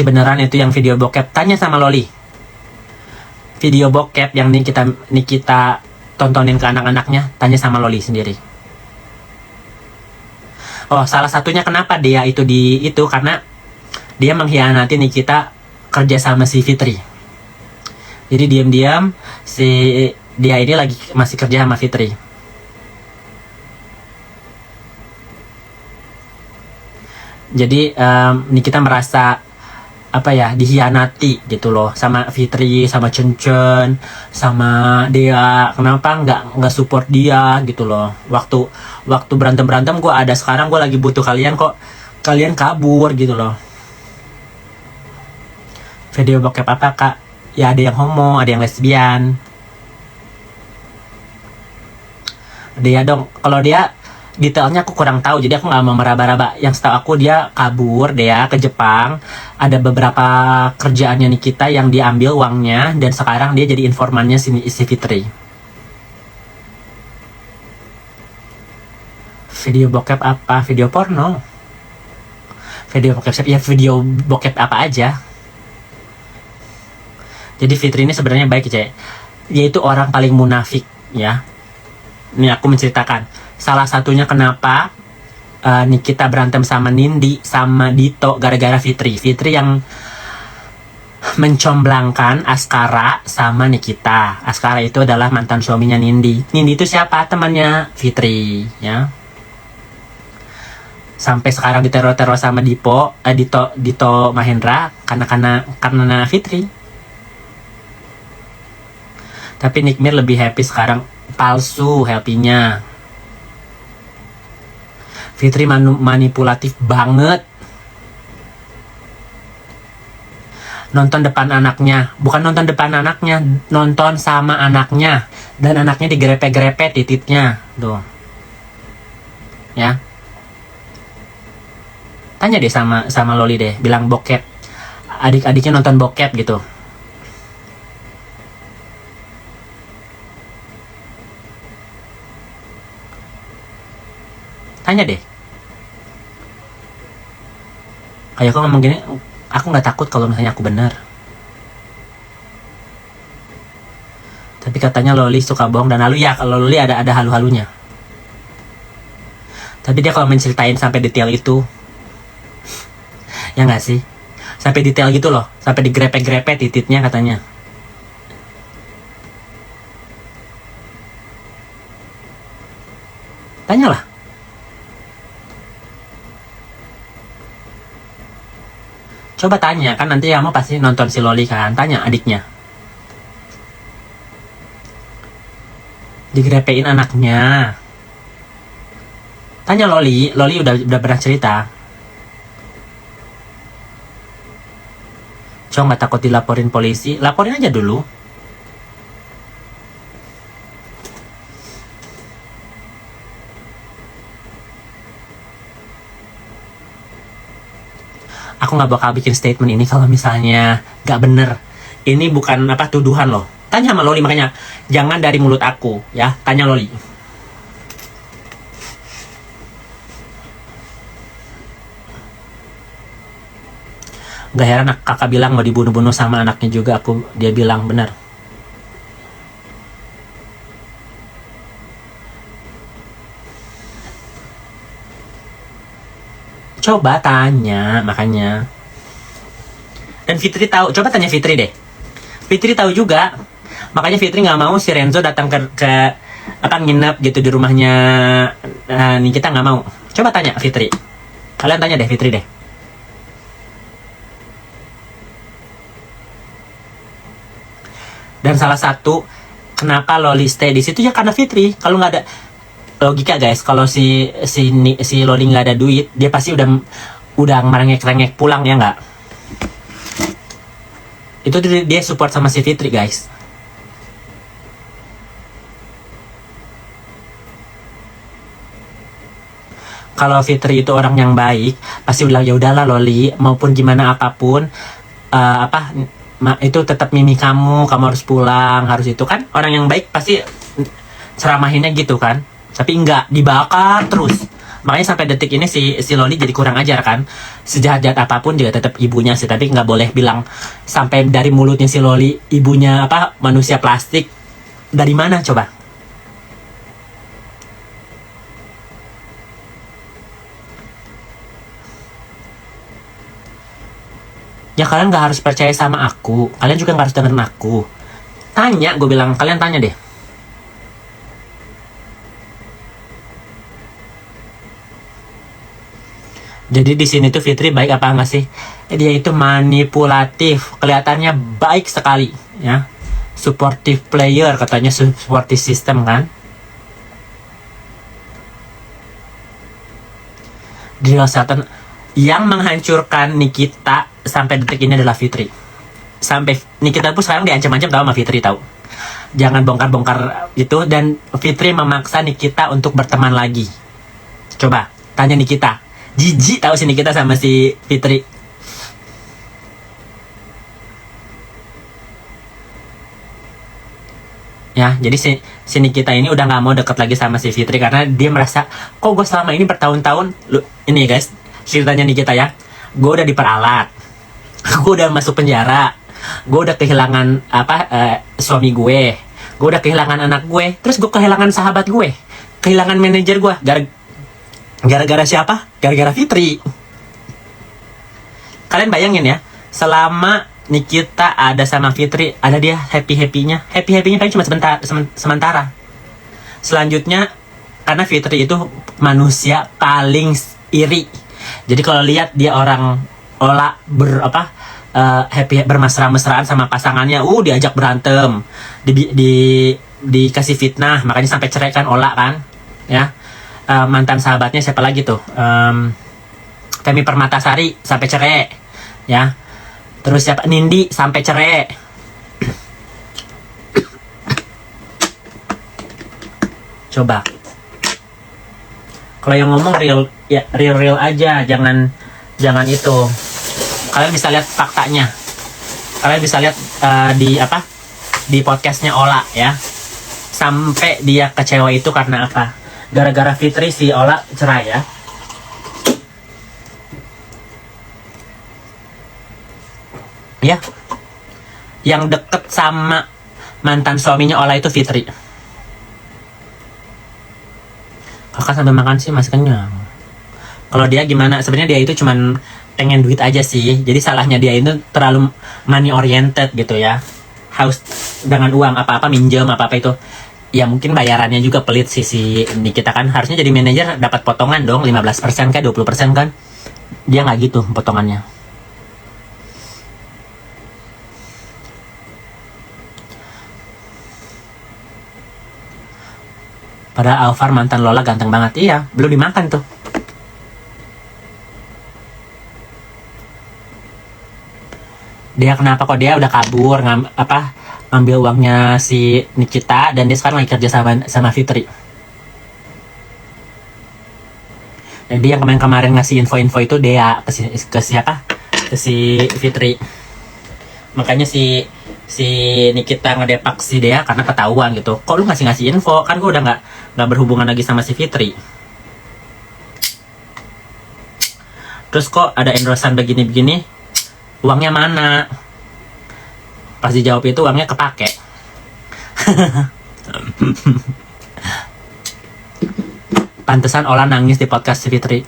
Beneran itu yang video bokep, tanya sama Loli. Video bokep yang kita tontonin ke anak-anaknya, tanya sama Loli sendiri. Oh, salah satunya kenapa dia itu karena dia mengkhianati Nikita kerja sama si Fitri. Jadi diam-diam dia ini lagi masih kerja sama Fitri. Jadi Nikita merasa dihianati gitu loh sama Fitri, sama Cencen, sama dia. Kenapa nggak support dia gitu loh. Waktu berantem gue ada, sekarang gue lagi butuh kalian, kok kalian kabur gitu loh. Video bokep apa kak? Ya ada yang homo, ada yang lesbian. Dia dong, kalau dia detailnya aku kurang tahu, jadi aku nggak mau meraba-raba. Yang setahu aku dia kabur, dia ke Jepang. Ada beberapa kerjaannya Nikita yang diambil uangnya, dan sekarang dia jadi informannya si Fitri. Video bokep apa? Video porno. Video bokep ya, video bokep apa aja. Jadi Fitri ini sebenarnya baik, Cek. Dia itu orang paling munafik ya. Ini aku menceritakan salah satunya kenapa Nikita berantem sama Nindi sama Dito gara-gara Fitri yang mencomblangkan Askara sama Nikita. Askara itu adalah mantan suaminya Nindi. Nindi itu siapa? Temannya Fitri, ya. Sampai sekarang diteror-teror sama Dito Mahendra karena Fitri. Tapi Nikmir lebih happy sekarang, palsu happy-nya. Fitri manipulatif banget. Nonton depan anaknya, bukan nonton depan anaknya, nonton sama anaknya, dan anaknya digrepe-grepe titiknya, tuh, ya. Tanya deh sama Loli deh, bilang bokep, adik-adiknya nonton bokep gitu. Tanya deh. Kayak aku ngomong gini, aku nggak takut kalau misalnya aku benar. Tapi katanya Loli suka bohong, dan lalu ya kalau Loli ada halu-halunya. Tapi dia kalau menceritain sampai detail itu, ya nggak sih? Sampai detail gitu loh, sampai digrepe-grepe titiknya katanya. Tanyalah. Coba tanya, kan nanti kamu pasti nonton si Loli kan. Tanya adiknya. Digrepein anaknya. Tanya Loli udah pernah cerita. Coba nggak takut dilaporin polisi? Laporin aja dulu. Aku nggak bakal bikin statement ini kalau misalnya nggak bener. Ini bukan tuduhan loh. Tanya sama Loli, makanya jangan dari mulut aku, ya. Tanya Loli. Gak heran kakak bilang mau dibunuh-bunuh sama anaknya juga. Dia bilang benar. Coba tanya, makanya. Dan Fitri tahu. Coba tanya Fitri deh. Fitri tahu juga. Makanya Fitri nggak mau si Renzo datang ke nginep gitu di rumahnya. Nih kita nggak mau. Coba tanya Fitri. Kalian tanya deh Fitri deh. Dan salah satu kenapa Loli stay di situ ya karena Fitri. Kalau nggak ada logika guys, kalau si Loli nggak ada duit, dia pasti udah merengek-rengek pulang, ya nggak? Itu dia support sama si Fitri guys. Kalau Fitri itu orang yang baik, pasti bilang ya udahlah Loli, maupun gimana apapun, itu tetap mimi kamu harus pulang, harus itu kan. Orang yang baik pasti ceramahinnya gitu kan. Tapi enggak, dibakar terus. Makanya sampai detik ini si Loli jadi kurang ajar kan. Sejahat-jahat apapun juga tetap ibunya sih. Tapi nggak boleh bilang sampai dari mulutnya si Loli ibunya manusia plastik. Dari mana coba? Ya kalian nggak harus percaya sama aku. Kalian juga nggak harus dengerin aku. Tanya, gue bilang kalian tanya deh. Jadi di sini tuh Fitri baik apa enggak sih? Dia itu manipulatif, kelihatannya baik sekali, ya. Supportive player katanya, supportive system kan. Dia Satan yang menghancurkan Nikita sampai detik ini adalah Fitri. Sampai Nikita pun sekarang diancam-ancam tahu sama Fitri tahu. Jangan bongkar-bongkar itu, dan Fitri memaksa Nikita untuk berteman lagi. Coba tanya Nikita. Jijik tahu si Nikita sama si Fitri. Ya, jadi si Nikita ini udah nggak mau deket lagi sama si Fitri karena dia merasa, kok gue selama ini bertahun-tahun, ini guys, ceritanya Nikita ya, gue udah diperalat, gue udah masuk penjara, gue udah kehilangan suami gue udah kehilangan anak gue, terus gue kehilangan sahabat gue, kehilangan manajer gue, gara-gara siapa? Gara-gara Fitri. Kalian bayangin ya, selama Nikita ada sama Fitri, ada dia happy-happynya paling cuma sementara. Selanjutnya, karena Fitri itu manusia paling iri. Jadi kalau lihat dia orang Ola happy bermesra-mesraan sama pasangannya, diajak berantem, dikasih fitnah, makanya sampai cerai kan Ola kan, ya. Mantan sahabatnya siapa lagi tuh? Femi Permatasari sampai cerai, ya. Terus siapa? Nindi sampai cerai. Coba. Kalau yang ngomong real aja, jangan itu. Kalian bisa lihat faktanya. Kalian bisa lihat di podcastnya Ola ya. Sampai dia kecewa itu karena apa? Gara-gara Fitri si Ola cerai ya. Ya, yang deket sama mantan suaminya Ola itu Fitri. Kakak sambil makan sih masih kenyang. Kalau dia gimana? Sebenarnya dia itu cuman pengen duit aja sih. Jadi salahnya dia itu terlalu money oriented gitu ya. Haus dengan uang, apa-apa minjem, apa-apa itu. Ya mungkin bayarannya juga pelit sih kita kan harusnya jadi manajer dapat potongan dong 15% kan 20% kan. Dia nggak gitu potongannya. Padahal Alvar mantan Lola ganteng banget. Iya, belum dimakan tuh. Dia kenapa kok dia udah kabur ngambil uangnya si Nikita dan dia sekarang lagi kerja sama Fitri. Dan dia yang kemarin ngasih info-info itu dia ke siapa? Ke si Fitri. Makanya si Nikita ngedepak si dia karena ketahuan gitu. Kok lu ngasih info? Kan gue udah nggak berhubungan lagi sama si Fitri. Terus kok ada endorsean begini-begini? Uangnya mana? Pas dijawab itu uangnya kepake. Pantesan Ola nangis di podcast si Fitri.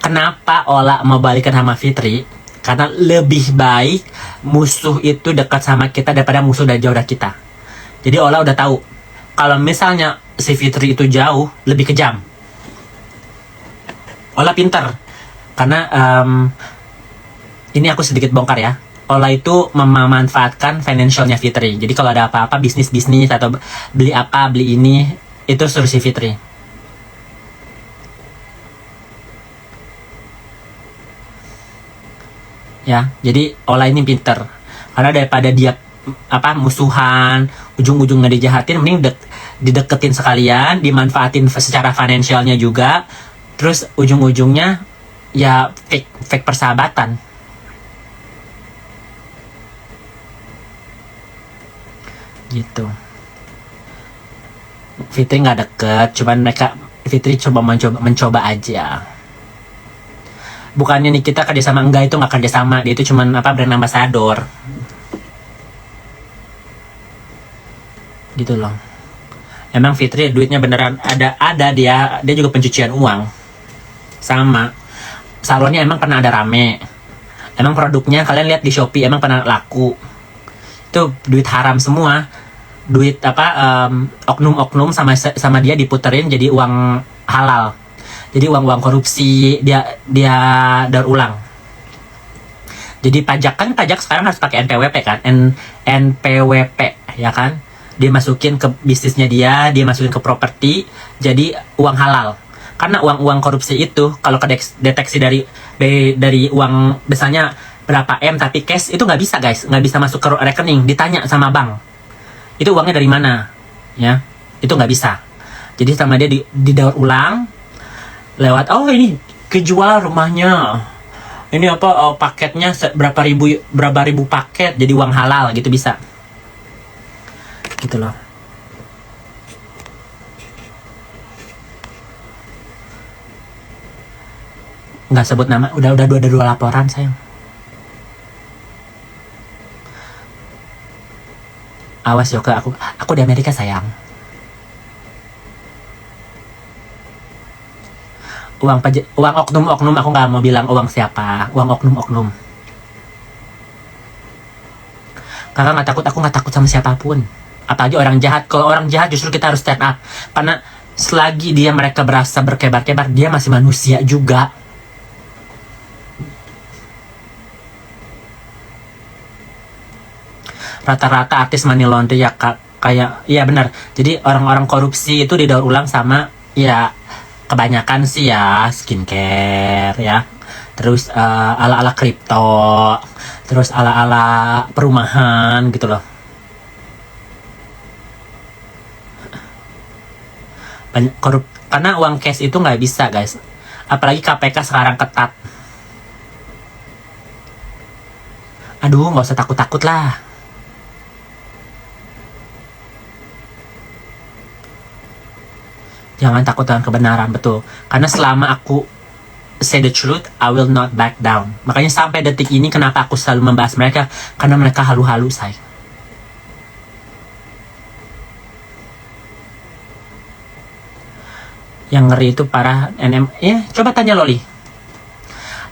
Kenapa Ola mau balikan sama Fitri? Karena lebih baik musuh itu dekat sama kita daripada musuh dari jauh dari kita. Jadi Ola udah tahu kalau misalnya si Fitri itu jauh, lebih kejam. Ola pintar karena ini aku sedikit bongkar ya. Ola itu memanfaatkan financialnya Fitri. Jadi kalau ada apa-apa bisnis atau beli apa beli ini itu suruh si Fitri. Ya, jadi Ola ini pinter. Karena daripada dia musuhan, ujung-ujungnya dijahatin, mending dideketin sekalian, dimanfaatin secara finansialnya juga, terus ujung-ujungnya ya fake persahabatan. Gitu. Fitri nggak deket, cuman Fitri mencoba aja. Bukannya nih kita kerjasama, enggak, itu nggak kerjasama, dia itu cuman brand ambassador gitu loh. Emang Fitri duitnya beneran ada dia juga pencucian uang. Sama salonnya emang pernah ada rame, emang produknya kalian lihat di Shopee emang pernah laku. Itu duit haram semua, duit oknum-oknum sama dia diputerin jadi uang halal. Jadi uang korupsi dia daur ulang. Jadi pajak sekarang harus pakai NPWP kan, NPWP ya kan. Dia masukin ke bisnisnya dia masukin ke properti, jadi uang halal. Karena uang korupsi itu kalau kedeteksi dari uang misalnya berapa M tapi cash itu nggak bisa guys, nggak bisa masuk ke rekening, ditanya sama bank itu uangnya dari mana ya, itu nggak bisa. Jadi sama dia didaur ulang lewat ini kejual rumahnya, ini paketnya berapa ribu paket jadi uang halal gitu, bisa gitu loh. Nggak sebut nama, udah dua laporan sayang. Awas Yoke, aku di Amerika sayang. Uang oknum aku nggak mau bilang uang siapa, uang oknum. Kakak nggak takut, aku nggak takut sama siapapun. Apalagi orang jahat. Kalau orang jahat justru kita harus stand up. Karena selagi mereka berasa berkebar-kebar, dia masih manusia juga. Rata-rata artis money laundry ya kayak, iya benar. Jadi orang-orang korupsi itu didaur ulang sama, ya kebanyakan sih ya skincare ya. Terus ala-ala kripto, terus ala-ala perumahan gitu loh. Banyak karena uang cash itu nggak bisa guys. Apalagi KPK sekarang ketat. Aduh, nggak usah takut-takut lah. Jangan takut dengan kebenaran, betul. Karena selama aku say the truth, I will not back down. Makanya sampai detik ini kenapa aku selalu membahas mereka, karena mereka halu-halu, say. Yang ngeri itu para NM. Ya, coba tanya Loli.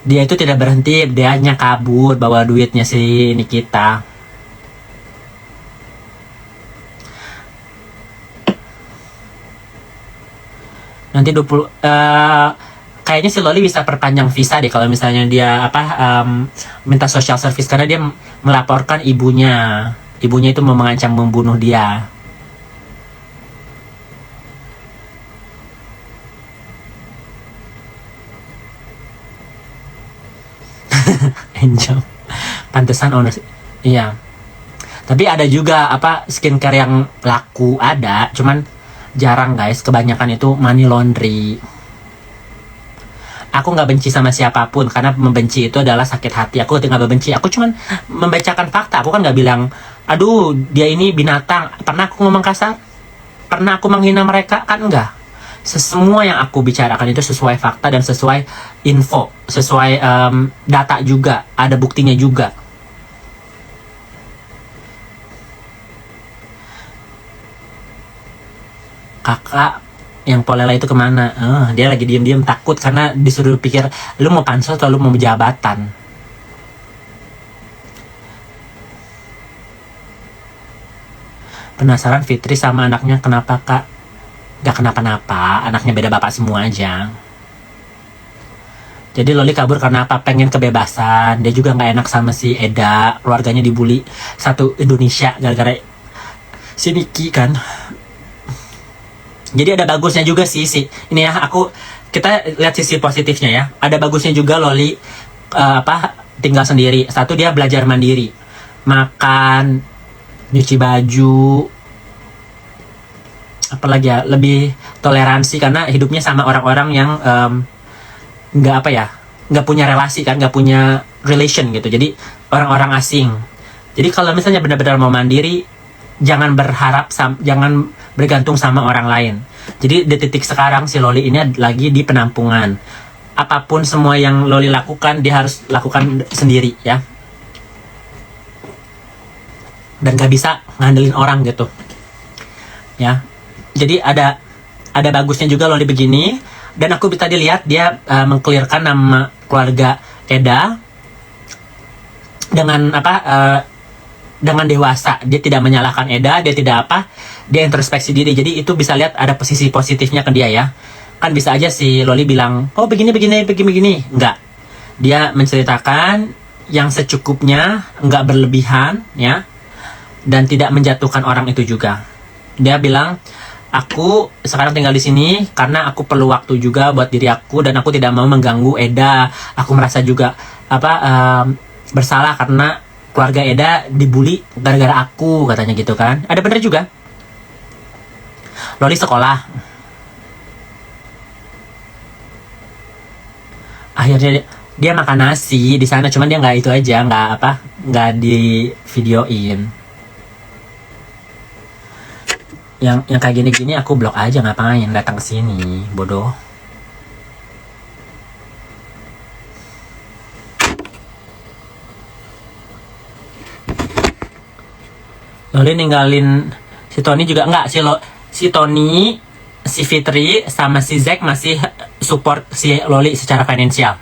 Dia itu tidak berhenti, dia hanya kabur bawa duitnya si Nikita. Nanti 20 kayaknya si Loli bisa perpanjang visa deh kalau misalnya dia minta social service, karena dia melaporkan ibunya itu mau mengancam membunuh dia. Angel, pantesan owner. Iya, tapi ada juga skincare yang laku, ada, cuman jarang guys. Kebanyakan itu money laundry. Aku nggak benci sama siapapun, karena membenci itu adalah sakit hati. Aku tidak membenci, aku cuman membacakan fakta. Aku kan nggak bilang, aduh dia ini binatang. Pernah aku ngomong kasar? Pernah aku menghina mereka? Kan enggak. Semua yang aku bicarakan itu sesuai fakta dan sesuai info, sesuai data juga, ada buktinya juga. Kakak yang Polela itu kemana? Dia lagi diem-diem takut karena disuruh pikir lu mau pansos atau lu mau jabatan. Penasaran Fitri sama anaknya kenapa kak? Gak kenapa-napa, anaknya beda bapak semua aja. Jadi Loli kabur karena apa? Pengen kebebasan. Dia juga gak enak sama si Eda, keluarganya dibully satu Indonesia gara-gara si Niki kan. Jadi ada bagusnya juga sih ini ya, kita lihat sisi positifnya ya. Ada bagusnya juga Loli tinggal sendiri. Satu, dia belajar mandiri, makan, nyuci baju, apalagi ya, lebih toleransi karena hidupnya sama orang-orang yang nggak punya relasi kan, nggak punya relation gitu. Jadi orang-orang asing. Jadi kalau misalnya benar-benar mau mandiri, jangan jangan bergantung sama orang lain. Jadi di titik sekarang si Loli ini lagi di penampungan. Apapun semua yang Loli lakukan, dia harus lakukan sendiri ya. Dan gak bisa ngandelin orang gitu. Ya. Jadi ada bagusnya juga Loli begini. Dan aku tadi lihat dia mengklirkan nama keluarga Eda dengan dengan dewasa. Dia tidak menyalahkan Eda, dia tidak dia introspeksi diri. Jadi itu bisa lihat ada posisi positifnya ke dia ya. Kan bisa aja si Loli bilang, oh begini. Enggak. Dia menceritakan yang secukupnya, enggak berlebihan ya. Dan tidak menjatuhkan orang itu juga. Dia bilang, aku sekarang tinggal di sini karena aku perlu waktu juga buat diri aku dan aku tidak mau mengganggu Eda. Aku merasa juga bersalah karena keluarga Eda dibully gara-gara aku, katanya gitu kan. Ada bener juga. Loli sekolah. Akhirnya dia makan nasi di sana, cuman dia nggak itu aja, nggak di videoin. Yang kayak gini-gini aku blok aja, ngapain datang ke sini, bodoh. Loli ninggalin si Tony juga enggak, si Tony, si Fitri sama si Zack masih support si Loli secara finansial.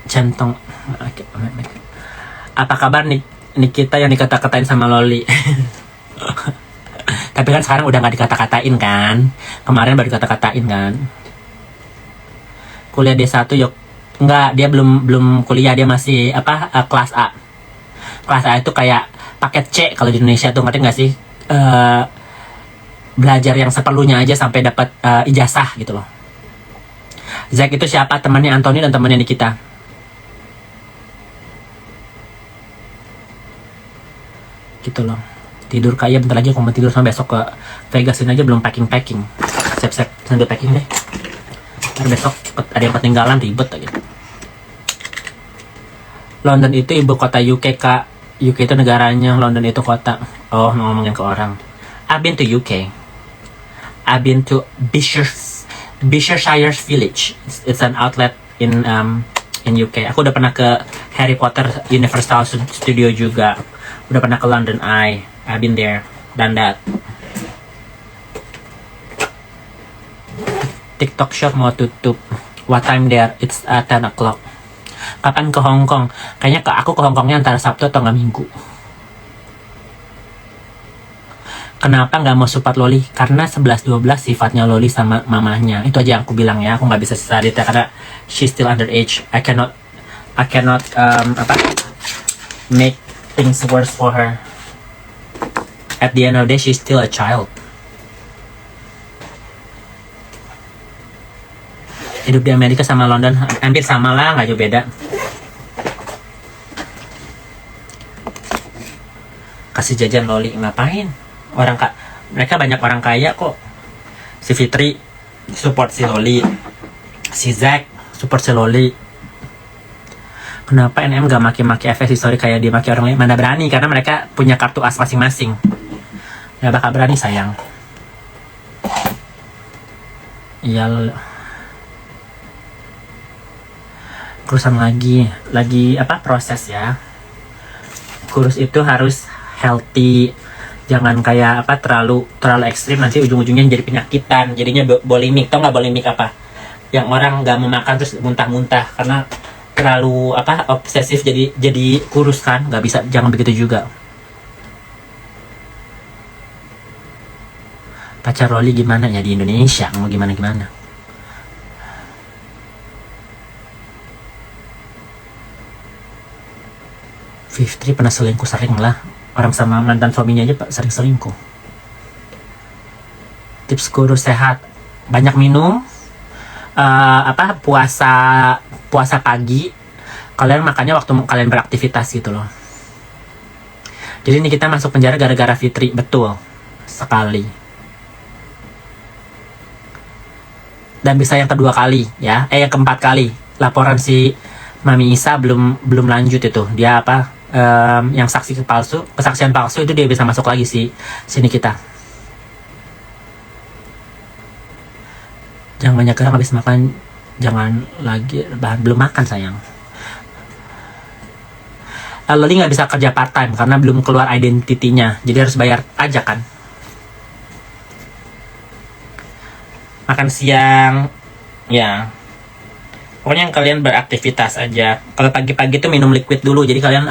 Centong. Apa kabar Nikita yang dikata-katain sama Loli? Tapi kan sekarang udah nggak dikata-katain kan. Kemarin baru dikata-katain kan. Kuliah D1 yuk. Enggak, dia belum kuliah, dia masih kelas A. Kelas A itu kayak paket C kalau di Indonesia tuh, ngerti nggak sih? Belajar yang seperlunya aja sampai dapat ijazah gitu loh. Zack itu siapa? Temannya Anthony dan temannya Nikita. Gitu loh. Tidur kayak bentar lagi aku mau tidur, sama besok ke Vegas ini aja belum packing. Siap-siap sambil packing deh. Ntar besok ada yang ketinggalan, ribet aja. London itu ibu kota UK, Kak. UK itu negaranya, London itu kota. Oh, ngomongin ke orang. I've been to UK. I've been to Bishopshire Village. It's an outlet in UK. Aku udah pernah ke Harry Potter Universal Studio juga. Udah pernah ke London Eye. I've been there, done that. TikTok shop mau tutup. What time there? It's 10 o'clock. Kapan ke Hong Kong? Kayaknya aku ke Hong Kongnya antara Sabtu atau nggak Minggu. Kenapa nggak mau support Loli? Karena 11-12 sifatnya Loli sama mamahnya. Itu aja yang aku bilang ya. Aku nggak bisa sisa detail karena she's still underage. I cannot make things worse for her. At the end of the day, she's still a child. Hidup di Amerika sama London hampir sama lah, nggak jauh beda. Kasih jajan Loli, ngapain? Mereka banyak orang kaya kok. Si Fitri support si Loli, si Zack support si Loli. Kenapa NM gak maki-maki FS History kayak dia maki orang lain? Mana berani, karena mereka punya kartu as masing-masing. Gak bakal berani sayang. Iya. Kurusan lagi proses ya. Kurus itu harus healthy, jangan kayak terlalu ekstrim, nanti ujung-ujungnya jadi penyakitan, jadinya bulimik. Tau nggak bulimik apa? Yang orang nggak mau makan terus muntah-muntah karena terlalu obsesif, jadi kurus kan. Nggak bisa, jangan begitu juga. Pacar Loli gimana ya di Indonesia? Mau gimana? Fitri pernah selingkuh, sering lah. Orang sama mantan suaminya aja sering selingkuh. Tips kurus sehat: banyak minum, puasa pagi. Kalian makannya waktu kalian beraktivitas gitu loh. Jadi ini kita masuk penjara gara-gara Fitri, betul sekali. Dan bisa yang kedua kali ya, yang keempat kali. Laporan si Mami Isa belum lanjut itu. Dia yang kesaksian palsu itu dia bisa masuk lagi sini kita. Jangan banyak gerak habis makan, jangan lagi belum makan sayang. Loli nggak bisa kerja part time karena belum keluar identitinya, jadi harus bayar pajak kan. Makan siang ya, pokoknya yang kalian beraktivitas aja. Kalau pagi-pagi tuh minum liquid dulu, jadi kalian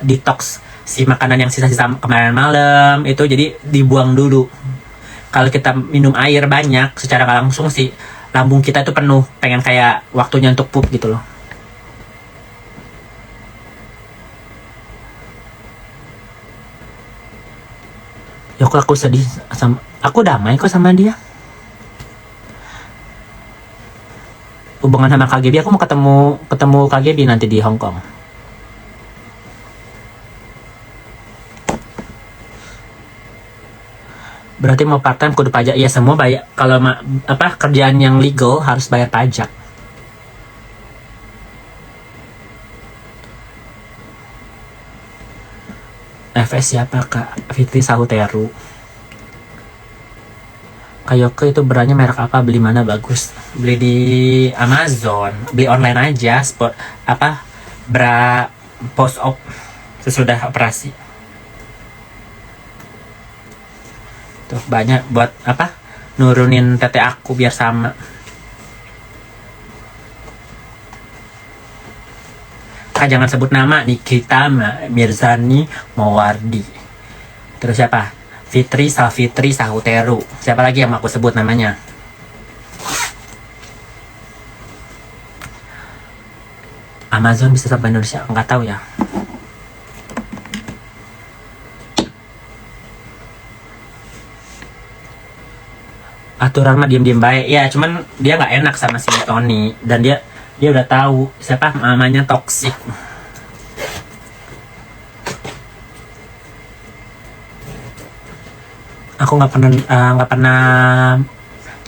detox si makanan yang sisa-sisa kemarin malam itu, jadi dibuang dulu. Kalau kita minum air banyak, secara nggak langsung si lambung kita itu penuh, pengen kayak waktunya untuk pup gitu loh. Ya kok aku sedih aku damai kok sama dia. Hubungan sama KGB, aku mau ketemu KGB nanti di Hong Kong. Berarti mau part time kudu pajak. Ya semua bayar. Kalau kerjaan yang legal harus bayar pajak. FS siapa Kak? Fitri Sahuteru. Kayoko itu beranya merek apa? Beli mana bagus? Beli di Amazon, beli online aja. Bra post op sesudah operasi. Tuh banyak buat nurunin tete aku biar sama. Kakak jangan sebut nama. Nikita Mirzani Mawardi. Terus siapa? Fitri Salfitri Sahuteru. Siapa lagi yang mau aku sebut namanya? Amazon bisa sampai Indonesia? Nggak tahu ya. Aturan mah diem-diem baik ya, cuman dia nggak enak sama si Tony, dan dia udah tahu siapa mamanya toksik. Aku nggak pernah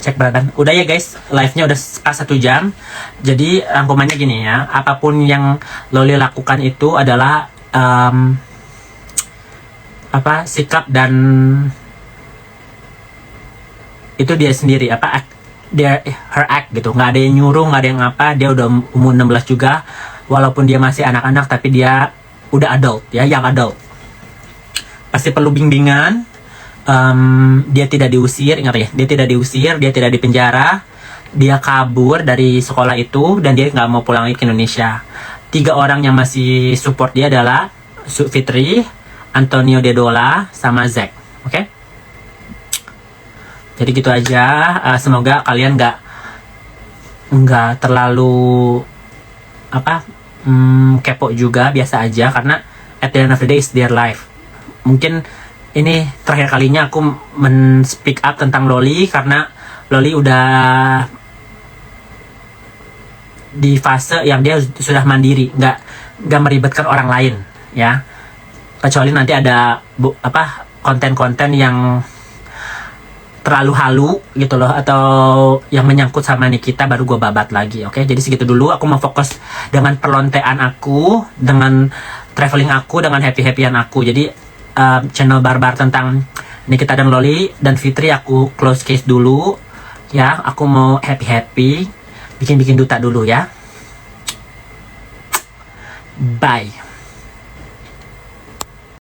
cek berat badan. Udah ya guys, live-nya udah pas 1 jam. Jadi rangkumannya gini ya, apapun yang Loli lakukan itu adalah sikap dan itu dia sendiri, her act gitu, nggak ada yang nyuruh, nggak ada yang apa. Dia udah umur 16 juga, walaupun dia masih anak-anak, tapi dia udah adult ya, yang adult. Pasti perlu bimbingan. Dia tidak diusir, ingat ya, dia tidak diusir, dia tidak dipenjara, dia kabur dari sekolah itu, dan dia nggak mau pulang lagi ke Indonesia. 3 orang yang masih support dia adalah Fitri, Antonio Dedola, sama Zack. Oke? Jadi gitu aja. Semoga kalian nggak terlalu kepo juga, biasa aja, karena at the end of the day is their life. Mungkin ini terakhir kalinya aku men-speak up tentang Loli, karena Loli udah di fase yang dia sudah mandiri, nggak meribetkan orang lain ya. Kecuali nanti ada konten-konten yang terlalu halu gitu loh, atau yang menyangkut sama Nikita, baru gue babat lagi. Oke, jadi segitu dulu. Aku mau fokus dengan perlontean aku, dengan traveling aku, dengan happy-happyan aku. Jadi channel barbar tentang Nikita dan Loli dan Fitri aku close case dulu ya. Aku mau happy-happy, bikin duta dulu ya. Bye.